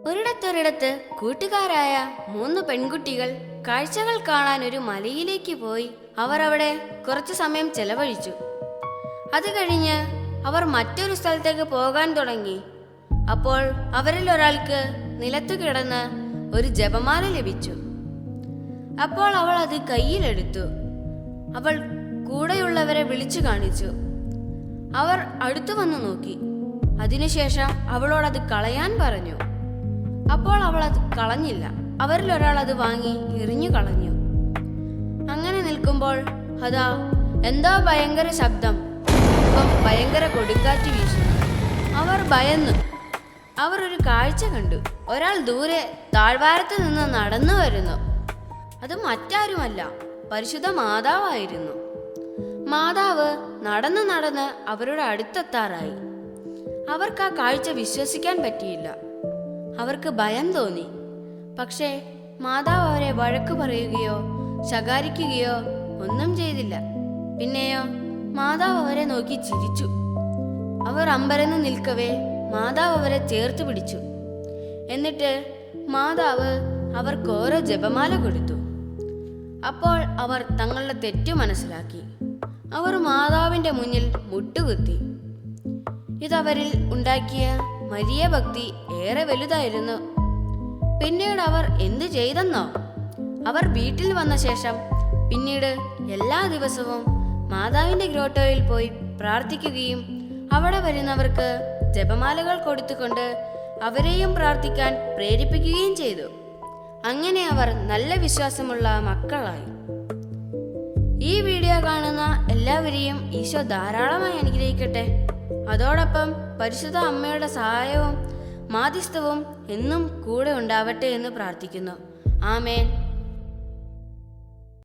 ഒരിടത്തൊരിടത്ത് കൂട്ടുകാരായ 3 പെൺകുട്ടികൾ കാഴ്ചകൾ കാണാൻ ഒരു മലയിലേക്ക് പോയി. അവർ അവിടെ കുറച്ചു സമയം ചെലവഴിച്ചു. അത് കഴിഞ്ഞ് അവർ മറ്റൊരു സ്ഥലത്തേക്ക് പോകാൻ തുടങ്ങി. അപ്പോൾ അവരിൽ ഒരാൾക്ക് നിലത്തു കിടന്ന് ഒരു ജപമാല ലഭിച്ചു. അപ്പോൾ അവൾ അത് കയ്യിലെടുത്തു. അവൾ കൂടെയുള്ളവരെ വിളിച്ചു കാണിച്ചു. അവർ അടുത്തു വന്നു നോക്കി. അതിനുശേഷം അവളോടത് കളയാൻ പറഞ്ഞു. അപ്പോൾ അവൾ അത് കളഞ്ഞില്ല. അവരിൽ ഒരാൾ അത് വാങ്ങി എറിഞ്ഞു കളഞ്ഞു. അങ്ങനെ നിൽക്കുമ്പോൾ അതാ എന്തോ ഭയങ്കര ശബ്ദം. ഇപ്പം ഭയങ്കര കൊടുങ്കാറ്റ് വീശു. അവർ ഭയന്നു. അവർ ഒരു കാഴ്ച കണ്ടു. ഒരാൾ ദൂരെ താഴ്വാരത്ത് നിന്ന് നടന്നു വരുന്നു. അത് മറ്റാരുമല്ല, പരിശുദ്ധ മാതാവായിരുന്നു. മാതാവ് നടന്ന് നടന്ന് അവരുടെ അടുത്തെത്താറായി. അവർക്ക് ആ കാഴ്ച വിശ്വസിക്കാൻ പറ്റിയില്ല. അവർക്ക് ഭയം തോന്നി. പക്ഷേ മാതാവ് അവരെ വഴക്ക് പറയുകയോ ശകാരിക്കുകയോ ഒന്നും ചെയ്തില്ല. പിന്നെയോ മാതാവ് അവരെ നോക്കി ചിരിച്ചു. അവർ അമ്പരന്ന് നിൽക്കവേ മാതാവ് അവരെ ചേർത്ത് പിടിച്ചു. എന്നിട്ട് മാതാവ് അവർക്ക് ഓരോ ജപമാല കൊടുത്തു. അപ്പോൾ അവർ തങ്ങളുടെ തെറ്റു മനസ്സിലാക്കി. അവർ മാതാവിന്റെ മുന്നിൽ മുട്ടുകുത്തി. ഇതവരിൽ ഉണ്ടാക്കിയ മരിയ ഭക്തി ഏറെ വലുതായിരുന്നു. പിന്നീട് അവർ എന്തു ചെയ്തെന്നോ? അവർ വീട്ടിൽ വന്ന ശേഷം പിന്നീട് എല്ലാ ദിവസവും മാതാവിന്റെ ഗ്രോട്ടോയിൽ പോയി പ്രാർത്ഥിക്കുകയും അവിടെ വരുന്നവർക്ക് ജപമാലകൾ കൊടുത്തുകൊണ്ട് അവരെയും പ്രാർത്ഥിക്കാൻ പ്രേരിപ്പിക്കുകയും ചെയ്തു. അങ്ങനെ അവർ നല്ല വിശ്വാസമുള്ള മക്കളായി. ഈ വീഡിയോ കാണുന്ന എല്ലാവരെയും ഈശോ ധാരാളമായി അനുഗ്രഹിക്കട്ടെ. അതോടൊപ്പം പരിശുദ്ധ അമ്മയുടെ സഹായവും മാധ്യസ്ഥവും എന്നും കൂടെ ഉണ്ടാവട്ടെ എന്ന് പ്രാർത്ഥിക്കുന്നു. ആമേൻ.